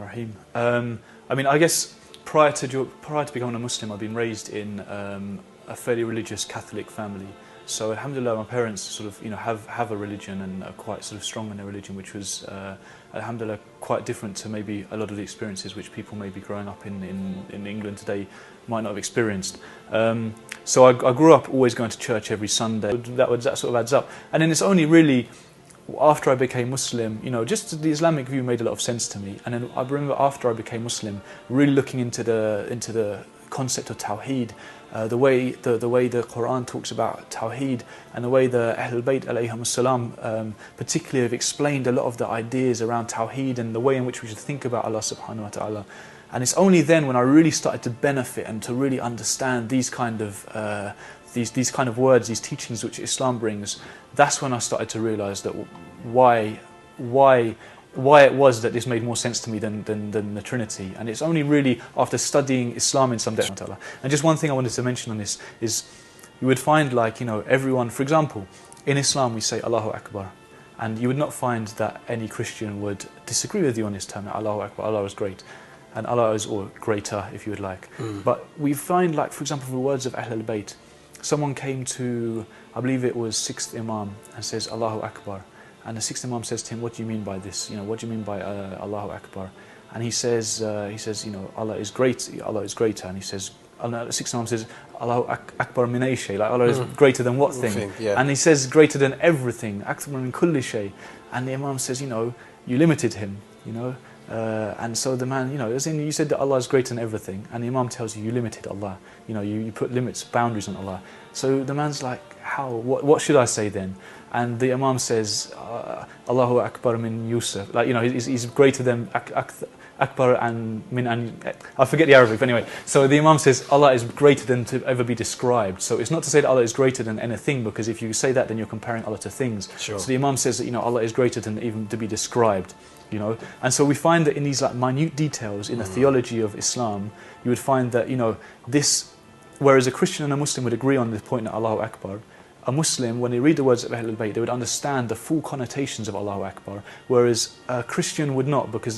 Rahim. I mean, I guess prior to becoming a Muslim, I've been raised in a fairly religious Catholic family. So alhamdulillah, my parents sort of have a religion and are quite sort of strong in their religion, which was alhamdulillah quite different to maybe a lot of the experiences which people maybe growing up in England today might not have experienced. So I grew up always going to church every Sunday. That sort of adds up. And then it's only really after I became Muslim, just the Islamic view made a lot of sense to me. And then I remember after I became Muslim, really looking into the concept of Tawheed, the way the Quran talks about Tawheed, and the way the Ahlul Bayt alayhim as-salam particularly have explained a lot of the ideas around Tawheed and the way in which we should think about Allah subhanahu wa ta'ala. And it's only then when I really started to benefit and to really understand these kind of words, these teachings which Islam brings, that's when I started to realise that why it was that this made more sense to me than the Trinity. And it's only really after studying Islam in some depth. And just one thing I wanted to mention on this is you would find everyone, for example, in Islam we say Allahu Akbar, and you would not find that any Christian would disagree with you on this term. Allahu Akbar, Allah is great. And Allah is or greater if you would like. But we find for example, the words of Ahlul Bayt, someone came to, I believe it was 6th Imam, and says Allahu Akbar. And the 6th Imam says to him, what do you mean by this? What do you mean by Allahu Akbar? And he says, Allah is great, Allah is greater. And he says, the 6th Imam says, Allahu Akbar min ay shay, Allah is greater than what thing? Yeah. And he says, greater than everything, Akbar min kulli shay. And the Imam says, you limited him, and so the man, as in you said that Allah is greater than everything, and the Imam tells you limited Allah, you put limits, boundaries on Allah. So the man's like, how? What should I say then? And the Imam says, Allahu Akbar min Yusuf, he's greater than Akbar and min an. I forget the Arabic, but anyway. So the Imam says Allah is greater than to ever be described. So it's not to say that Allah is greater than anything, because if you say that, then you're comparing Allah to things. Sure. So the Imam says that Allah is greater than even to be described. And so we find that in these minute details in the theology of Islam, you would find that this, whereas a Christian and a Muslim would agree on the point that Allahu Akbar, a Muslim, when they read the words of Ahlul Bayt, they would understand the full connotations of Allahu Akbar, whereas a Christian would not, because they